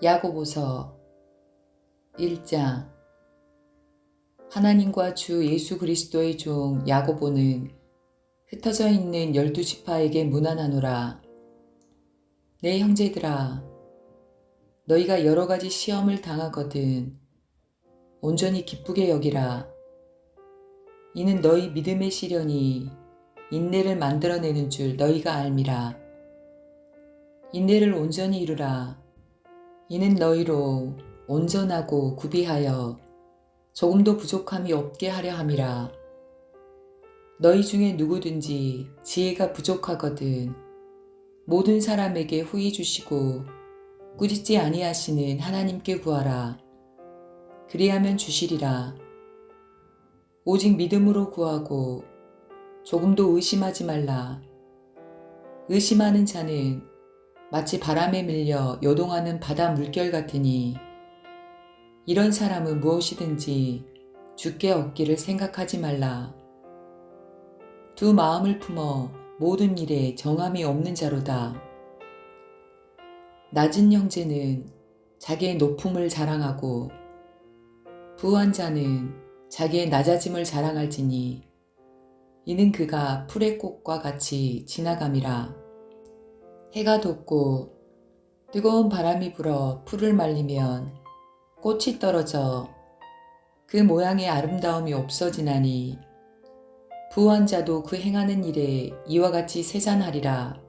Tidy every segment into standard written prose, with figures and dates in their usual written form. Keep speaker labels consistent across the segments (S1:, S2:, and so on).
S1: 야고보서 1장. 하나님과 주 예수 그리스도의 종 야고보는 흩어져 있는 12지파에게 문안하노라. 내 형제들아, 너희가 여러 가지 시험을 당하거든 온전히 기쁘게 여기라. 이는 너희 믿음의 시련이 인내를 만들어내는 줄 너희가 알미라. 인내를 온전히 이루라. 이는 너희로 온전하고 구비하여 조금도 부족함이 없게 하려 함이라. 너희 중에 누구든지 지혜가 부족하거든 모든 사람에게 후히 주시고 꾸짖지 아니하시는 하나님께 구하라. 그리하면 주시리라. 오직 믿음으로 구하고 조금도 의심하지 말라. 의심하는 자는 마치 바람에 밀려 요동하는 바다 물결 같으니 이런 사람은 무엇이든지 주께 얻기를 생각하지 말라. 두 마음을 품어 모든 일에 정함이 없는 자로다. 낮은 형제는 자기의 높음을 자랑하고 부한 자는 자기의 낮아짐을 자랑할지니 이는 그가 풀의 꽃과 같이 지나감이라. 해가 돋고 뜨거운 바람이 불어 풀을 말리면 꽃이 떨어져 그 모양의 아름다움이 없어지나니 부한 자도 그 행하는 일에 이와 같이 세잔하리라.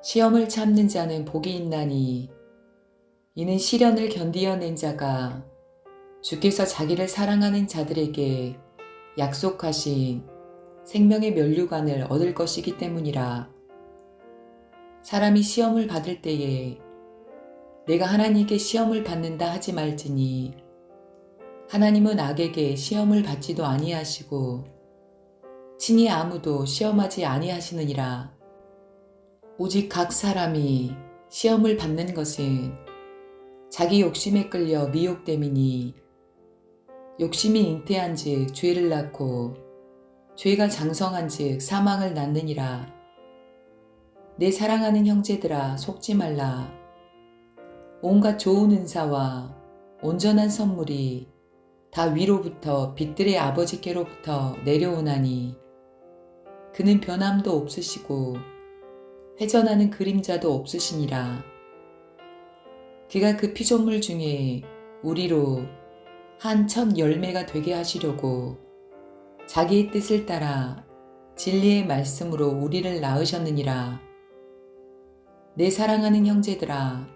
S1: 시험을 참는 자는 복이 있나니 이는 시련을 견디어낸 자가 주께서 자기를 사랑하는 자들에게 약속하신 생명의 면류관을 얻을 것이기 때문이라. 사람이 시험을 받을 때에 내가 하나님께 시험을 받는다 하지 말지니 하나님은 악에게 시험을 받지도 아니하시고 친히 아무도 시험하지 아니하시느니라. 오직 각 사람이 시험을 받는 것은 자기 욕심에 끌려 미혹됨이니 욕심이 잉태한 즉 죄를 낳고 죄가 장성한 즉 사망을 낳느니라. 내 사랑하는 형제들아, 속지 말라. 온갖 좋은 은사와 온전한 선물이 다 위로부터 빛들의 아버지께로부터 내려오나니 그는 변함도 없으시고 회전하는 그림자도 없으시니라. 그가 그 피조물 중에 우리로 한 첫 열매가 되게 하시려고 자기의 뜻을 따라 진리의 말씀으로 우리를 낳으셨느니라. 내 사랑하는 형제들아,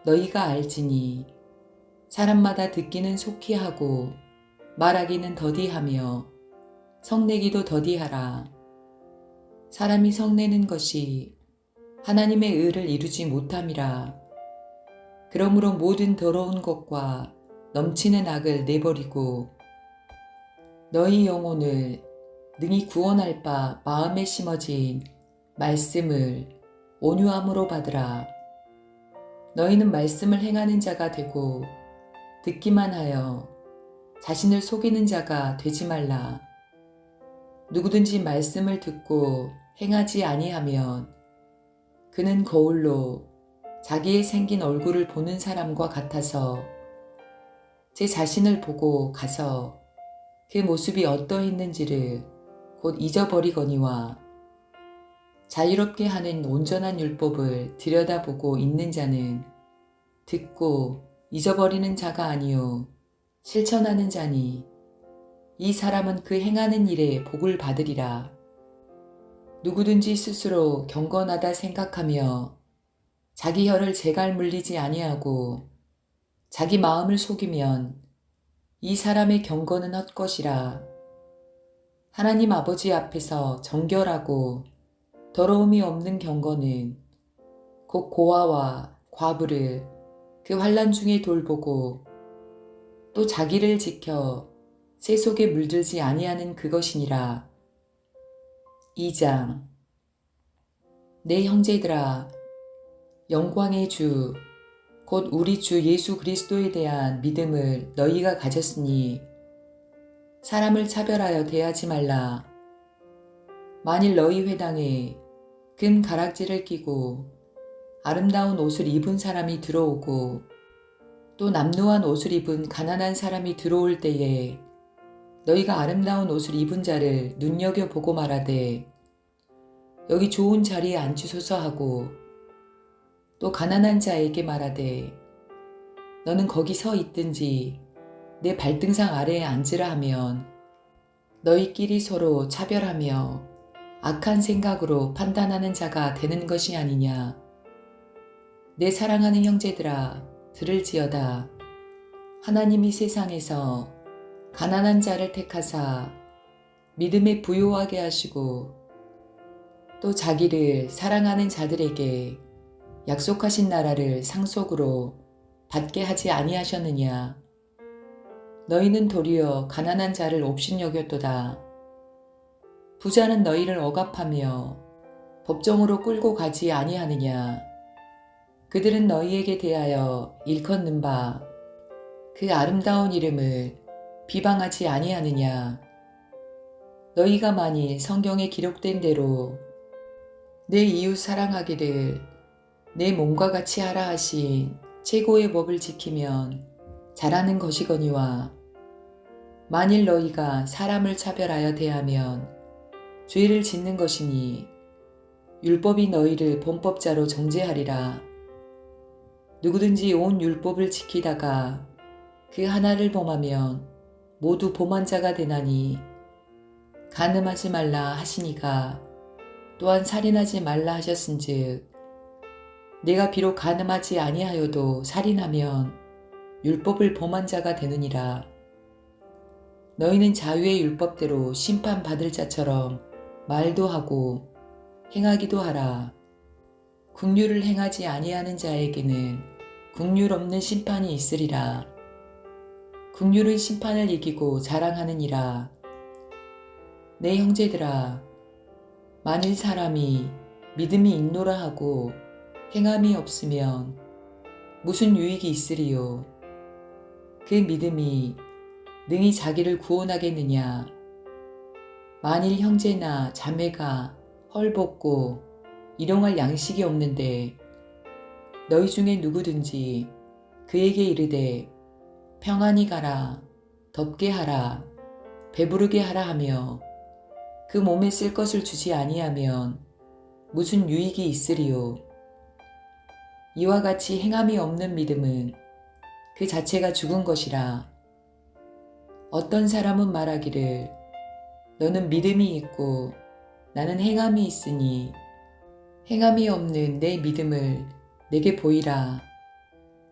S1: 너희가 알지니 사람마다 듣기는 속히 하고 말하기는 더디하며 성내기도 더디하라. 사람이 성내는 것이 하나님의 의를 이루지 못함이라. 그러므로 모든 더러운 것과 넘치는 악을 내버리고 너희 영혼을 능히 구원할 바 마음에 심어진 말씀을 온유함으로 받으라. 너희는 말씀을 행하는 자가 되고 듣기만 하여 자신을 속이는 자가 되지 말라. 누구든지 말씀을 듣고 행하지 아니하면 그는 거울로 자기의 생긴 얼굴을 보는 사람과 같아서 제 자신을 보고 가서 그 모습이 어떠했는지를 곧 잊어버리거니와 자유롭게 하는 온전한 율법을 들여다보고 있는 자는 듣고 잊어버리는 자가 아니요 실천하는 자니 이 사람은 그 행하는 일에 복을 받으리라. 누구든지 스스로 경건하다 생각하며 자기 혀를 제갈 물리지 아니하고 자기 마음을 속이면 이 사람의 경건은 헛것이라. 하나님 아버지 앞에서 정결하고 더러움이 없는 경건은 곧 고아와 과부를 그 환난 중에 돌보고 또 자기를 지켜 새 속에 물들지 아니하는 그것이니라. 2장. 내 형제들아, 영광의 주 곧 우리 주 예수 그리스도에 대한 믿음을 너희가 가졌으니 사람을 차별하여 대하지 말라. 만일 너희 회당에 금 가락지를 끼고 아름다운 옷을 입은 사람이 들어오고 또 남루한 옷을 입은 가난한 사람이 들어올 때에 너희가 아름다운 옷을 입은 자를 눈여겨보고 말하되 여기 좋은 자리에 앉으소서 하고 또 가난한 자에게 말하되 너는 거기 서 있든지 내 발등상 아래에 앉으라 하면 너희끼리 서로 차별하며 악한 생각으로 판단하는 자가 되는 것이 아니냐. 내 사랑하는 형제들아, 들을지어다. 하나님이 세상에서 가난한 자를 택하사 믿음에 부요하게 하시고 또 자기를 사랑하는 자들에게 약속하신 나라를 상속으로 받게 하지 아니하셨느냐. 너희는 도리어 가난한 자를 옵신여겼도다. 부자는 너희를 억압하며 법정으로 끌고 가지 아니하느냐. 그들은 너희에게 대하여 일컫는 바 그 아름다운 이름을 비방하지 아니하느냐. 너희가 만일 성경에 기록된 대로 내 이웃 사랑하기를 내 몸과 같이 하라 하신 최고의 법을 지키면 잘하는 것이거니와 만일 너희가 사람을 차별하여 대하면 죄를 짓는 것이니 율법이 너희를 범법자로 정죄하리라. 누구든지 온 율법을 지키다가 그 하나를 범하면 모두 범한 자가 되나니 간음하지 말라 하시니가 또한 살인하지 말라 하셨은즉 내가 비록 간음하지 아니하여도 살인하면 율법을 범한 자가 되느니라. 너희는 자유의 율법대로 심판받을 자처럼 말도 하고 행하기도 하라. 긍휼을 행하지 아니하는 자에게는 긍휼 없는 심판이 있으리라. 긍휼은 심판을 이기고 자랑하느니라. 내 형제들아, 만일 사람이 믿음이 있노라 하고 행함이 없으면 무슨 유익이 있으리요. 그 믿음이 능히 자기를 구원하겠느냐. 만일 형제나 자매가 헐벗고 일용할 양식이 없는데 너희 중에 누구든지 그에게 이르되 평안히 가라, 덥게 하라, 배부르게 하라 하며 그 몸에 쓸 것을 주지 아니하면 무슨 유익이 있으리요. 이와 같이 행함이 없는 믿음은 그 자체가 죽은 것이라. 어떤 사람은 말하기를 너는 믿음이 있고 나는 행함이 있으니 행함이 없는 내 믿음을 내게 보이라.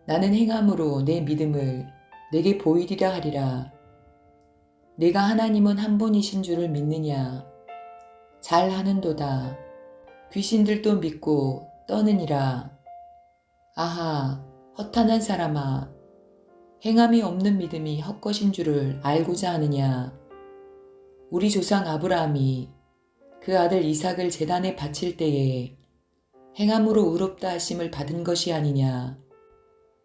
S1: 나는 행함으로 내 믿음을 내게 보이리라 하리라. 내가 하나님은 한 분이신 줄을 믿느냐. 잘하는도다. 귀신들도 믿고 떠느니라. 아하, 허탄한 사람아, 행함이 없는 믿음이 헛것인 줄을 알고자 하느냐. 우리 조상 아브라함이 그 아들 이삭을 제단에 바칠 때에 행함으로 의롭다 하심을 받은 것이 아니냐.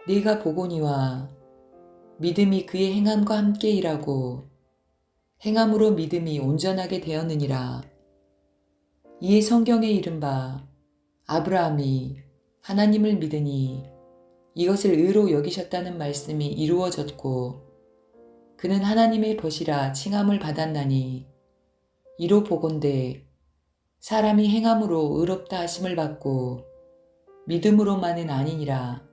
S1: 네가 보거니와 믿음이 그의 행함과 함께 일하고 행함으로 믿음이 온전하게 되었느니라. 이에 성경에 이른바 아브라함이 하나님을 믿으니 이것을 의로 여기셨다는 말씀이 이루어졌고 그는 하나님의 벗이라 칭함을 받았나니 이로 보건대 사람이 행함으로 의롭다 하심을 받고 믿음으로만은 아니니라.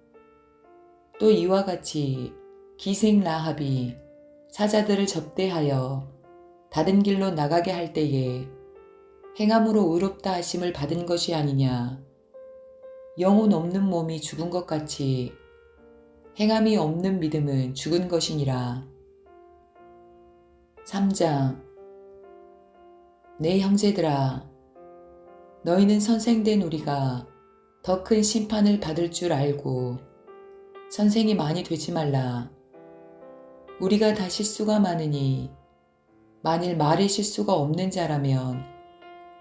S1: 또 이와 같이 기생 라합이 사자들을 접대하여 다른 길로 나가게 할 때에 행함으로 의롭다 하심을 받은 것이 아니냐. 영혼 없는 몸이 죽은 것 같이 행함이 없는 믿음은 죽은 것이니라. 3장. 내 형제들아, 너희는 선생된 우리가 더 큰 심판을 받을 줄 알고 선생이 많이 되지 말라. 우리가 다 실수가 많으니 만일 말에 실수가 없는 자라면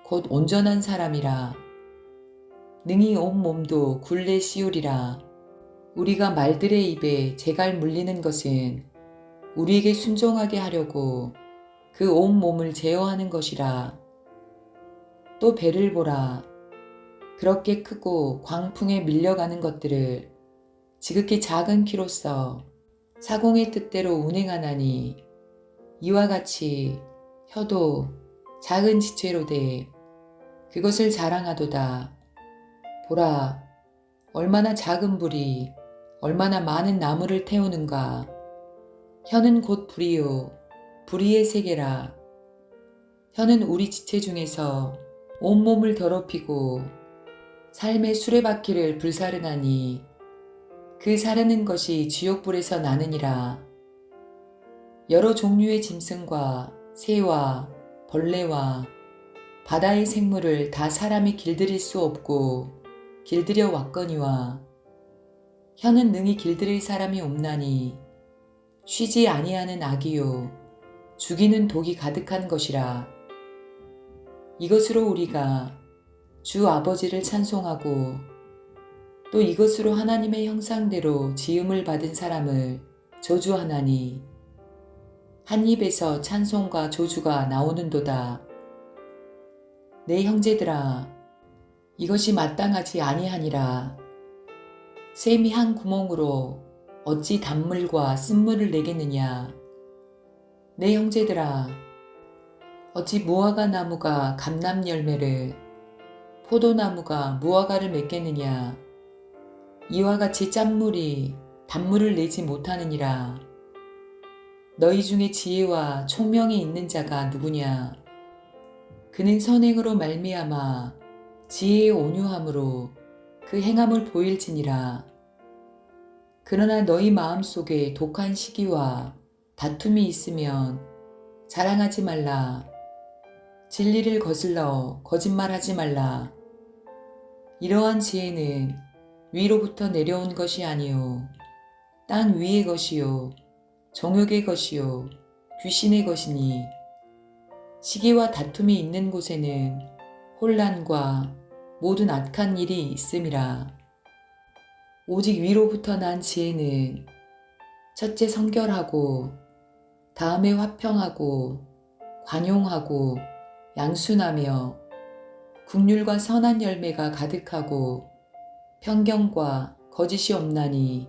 S1: 곧 온전한 사람이라. 능히 온 몸도 굴레 씌우리라. 우리가 말들의 입에 재갈 물리는 것은 우리에게 순종하게 하려고 그 온 몸을 제어하는 것이라. 또 배를 보라. 그렇게 크고 광풍에 밀려가는 것들을 지극히 작은 키로서 사공의 뜻대로 운행하나니 이와 같이 혀도 작은 지체로 돼 그것을 자랑하도다. 보라, 얼마나 작은 불이 얼마나 많은 나무를 태우는가. 혀는 곧 불이요 불의의 세계라. 혀는 우리 지체 중에서 온몸을 더럽히고 삶의 수레바퀴를 불사르나니 그 사르는 것이 지옥불에서 나느니라. 여러 종류의 짐승과 새와 벌레와 바다의 생물을 다 사람이 길들일 수 없고 길들여 왔거니와 혀는 능히 길들일 사람이 없나니 쉬지 아니하는 악이요 죽이는 독이 가득한 것이라. 이것으로 우리가 주 아버지를 찬송하고 또 이것으로 하나님의 형상대로 지음을 받은 사람을 저주하나니 한 입에서 찬송과 저주가 나오는도다. 내 형제들아, 이것이 마땅하지 아니하니라. 샘이 한 구멍으로 어찌 단물과 쓴물을 내겠느냐. 내 형제들아, 어찌 무화과 나무가 감람 열매를 포도나무가 무화과를 맺겠느냐. 이와 같이 짠물이 단물을 내지 못하느니라. 너희 중에 지혜와 총명이 있는 자가 누구냐. 그는 선행으로 말미암아 지혜의 온유함으로 그 행함을 보일지니라. 그러나 너희 마음속에 독한 시기와 다툼이 있으면 자랑하지 말라. 진리를 거슬러 거짓말하지 말라. 이러한 지혜는 위로부터 내려온 것이 아니요 땅 위의 것이요 정욕의 것이요 귀신의 것이니 시기와 다툼이 있는 곳에는 혼란과 모든 악한 일이 있음이라. 오직 위로부터 난 지혜는 첫째 성결하고 다음에 화평하고 관용하고 양순하며 긍휼과 선한 열매가 가득하고 편경과 거짓이 없나니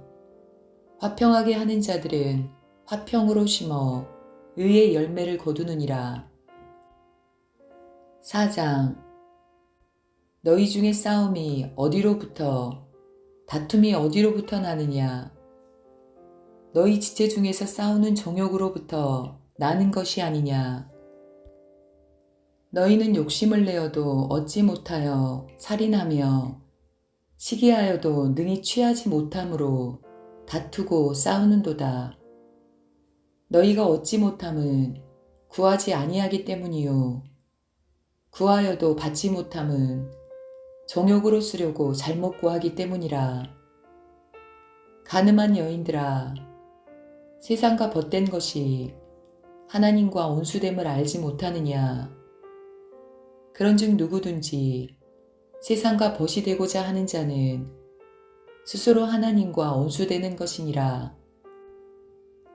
S1: 화평하게 하는 자들은 화평으로 심어 의의 열매를 거두느니라. 4장. 너희 중에 싸움이 어디로부터 다툼이 어디로부터 나느냐. 너희 지체 중에서 싸우는 정욕으로부터 나는 것이 아니냐. 너희는 욕심을 내어도 얻지 못하여 살인하며 시기하여도 능히 취하지 못함으로 다투고 싸우는도다. 너희가 얻지 못함은 구하지 아니하기 때문이요 구하여도 받지 못함은 정욕으로 쓰려고 잘못 구하기 때문이라. 가늠한 여인들아, 세상과 벗된 것이 하나님과 온수됨을 알지 못하느냐. 그런즉 누구든지 세상과 벗이 되고자 하는 자는 스스로 하나님과 온수되는 것이니라.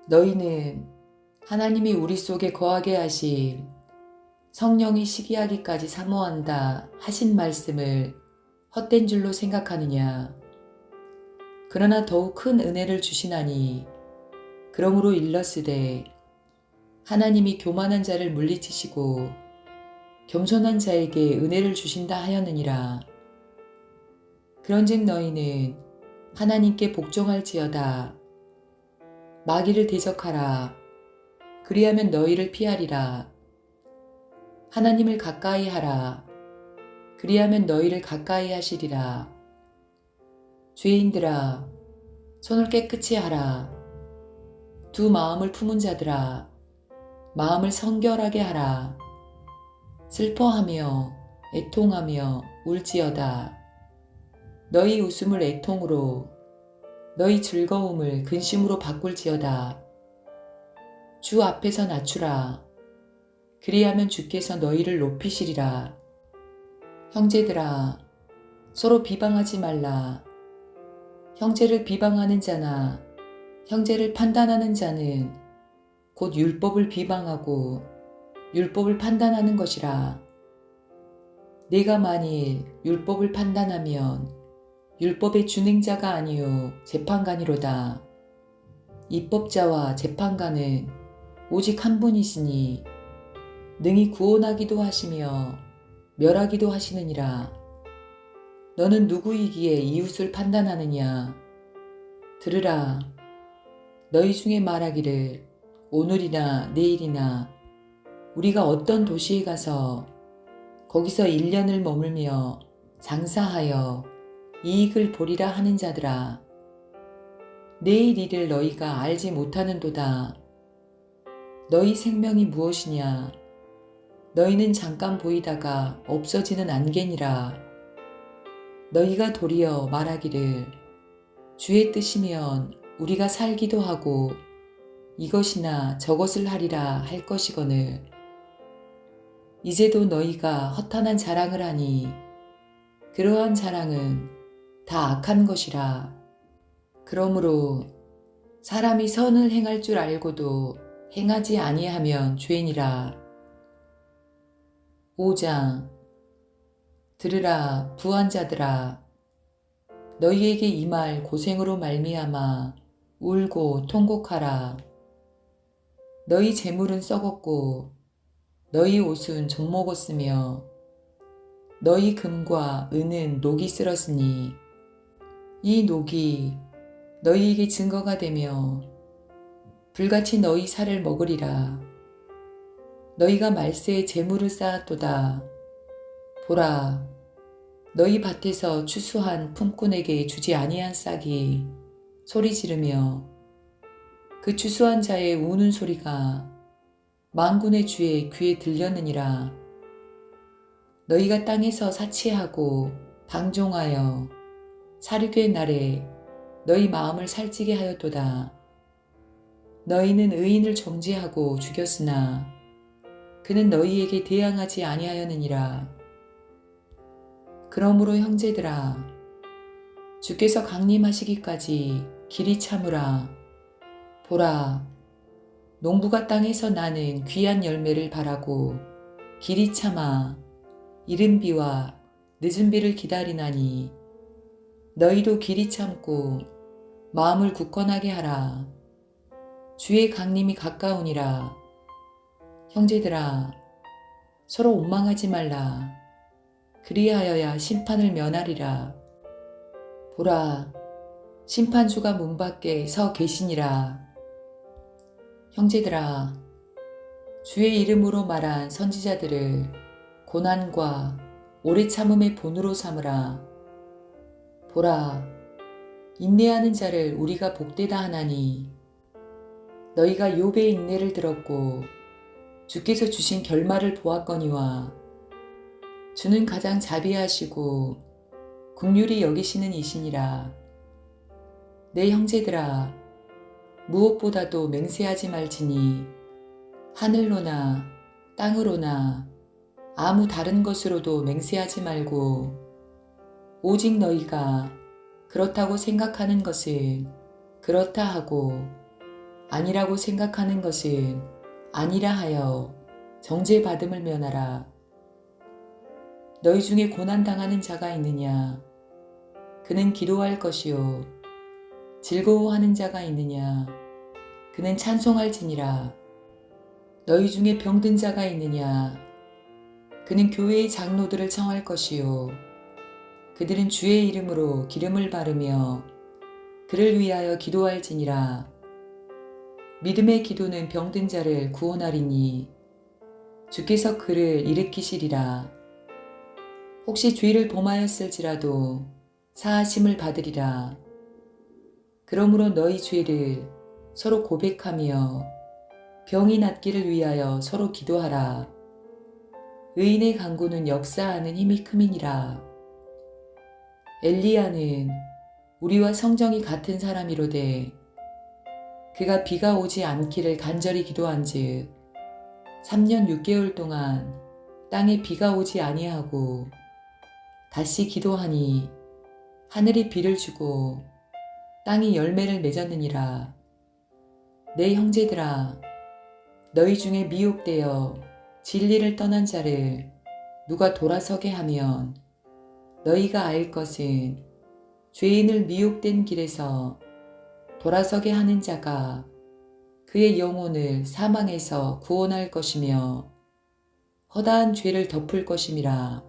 S1: 너희는 하나님이 우리 속에 거하게 하신 성령이 시기하기까지 사모한다 하신 말씀을 헛된 줄로 생각하느냐. 그러나 더욱 큰 은혜를 주시나니 그러므로 일렀으되 하나님이 교만한 자를 물리치시고 겸손한 자에게 은혜를 주신다 하였느니라. 그런즉 너희는 하나님께 복종할지어다. 마귀를 대적하라. 그리하면 너희를 피하리라. 하나님을 가까이 하라. 그리하면 너희를 가까이 하시리라. 죄인들아, 손을 깨끗이 하라. 두 마음을 품은 자들아, 마음을 성결하게 하라. 슬퍼하며 애통하며 울지어다. 너희 웃음을 애통으로 너희 즐거움을 근심으로 바꿀지어다. 주 앞에서 낮추라. 그리하면 주께서 너희를 높이시리라. 형제들아, 서로 비방하지 말라. 형제를 비방하는 자나 형제를 판단하는 자는 곧 율법을 비방하고 율법을 판단하는 것이라. 내가 만일 율법을 판단하면 율법의 준행자가 아니요 재판관이로다. 입법자와 재판관은 오직 한 분이시니 능히 구원하기도 하시며 멸하기도 하시느니라. 너는 누구이기에 이웃을 판단하느냐? 들으라. 너희 중에 말하기를 오늘이나 내일이나 우리가 어떤 도시에 가서 거기서 1년을 머물며 장사하여 이익을 보리라 하는 자들아. 내일 일을 너희가 알지 못하는도다. 너희 생명이 무엇이냐? 너희는 잠깐 보이다가 없어지는 안개니라. 너희가 도리어 말하기를 주의 뜻이면 우리가 살기도 하고 이것이나 저것을 하리라 할 것이거늘 이제도 너희가 허탄한 자랑을 하니 그러한 자랑은 다 악한 것이라. 그러므로 사람이 선을 행할 줄 알고도 행하지 아니하면 죄니라. 5장. 들으라 부한 자들아. 너희에게 이 말 고생으로 말미암아 울고 통곡하라. 너희 재물은 썩었고 너희 옷은 좀 먹었으며 너희 금과 은은 녹이 쓸었으니 이 녹이 너희에게 증거가 되며 불같이 너희 살을 먹으리라. 너희가 말세에 재물을 쌓았도다. 보라, 너희 밭에서 추수한 품꾼에게 주지 아니한 싹이 소리 지르며 그 추수한 자의 우는 소리가 만군의 주의 귀에 들렸느니라. 너희가 땅에서 사치하고 방종하여 사륙의 날에 너희 마음을 살찌게 하였도다. 너희는 의인을 정죄하고 죽였으나 그는 너희에게 대항하지 아니하였느니라. 그러므로 형제들아, 주께서 강림하시기까지 길이 참으라. 보라, 농부가 땅에서 나는 귀한 열매를 바라고 길이 참아 이른 비와 늦은 비를 기다리나니 너희도 길이 참고 마음을 굳건하게 하라. 주의 강림이 가까우니라. 형제들아, 서로 원망하지 말라. 그리하여야 심판을 면하리라. 보라, 심판주가 문 밖에 서 계시니라. 형제들아, 주의 이름으로 말한 선지자들을 고난과 오래 참음의 본으로 삼으라. 보라, 인내하는 자를 우리가 복되다 하나니 너희가 욥의 인내를 들었고 주께서 주신 결말을 보았거니와 주는 가장 자비하시고 긍휼히 여기시는 이시니라. 내 형제들아, 무엇보다도 맹세하지 말지니 하늘로나 땅으로나 아무 다른 것으로도 맹세하지 말고 오직 너희가 그렇다고 생각하는 것은 그렇다 하고 아니라고 생각하는 것은 아니라 하여 정죄받음을 면하라. 너희 중에 고난당하는 자가 있느냐? 그는 기도할 것이요. 즐거워하는 자가 있느냐? 그는 찬송할지니라. 너희 중에 병든 자가 있느냐? 그는 교회의 장로들을 청할 것이요. 그들은 주의 이름으로 기름을 바르며 그를 위하여 기도할지니라. 믿음의 기도는 병든 자를 구원하리니 주께서 그를 일으키시리라. 혹시 죄를 범하였을지라도 사하심을 받으리라. 그러므로 너희 죄를 서로 고백하며 병이 낫기를 위하여 서로 기도하라. 의인의 간구는 역사하는 힘이 큼이니라. 엘리야는 우리와 성정이 같은 사람이로되 그가 비가 오지 않기를 간절히 기도한즉 3년 6개월 동안 땅에 비가 오지 아니하고 다시 기도하니 하늘이 비를 주고 땅이 열매를 맺었느니라. 내 형제들아, 너희 중에 미혹되어 진리를 떠난 자를 누가 돌아서게 하면 너희가 알 것은 죄인을 미혹된 길에서 돌아서게 하는 자가 그의 영혼을 사망에서 구원할 것이며 허다한 죄를 덮을 것임이라.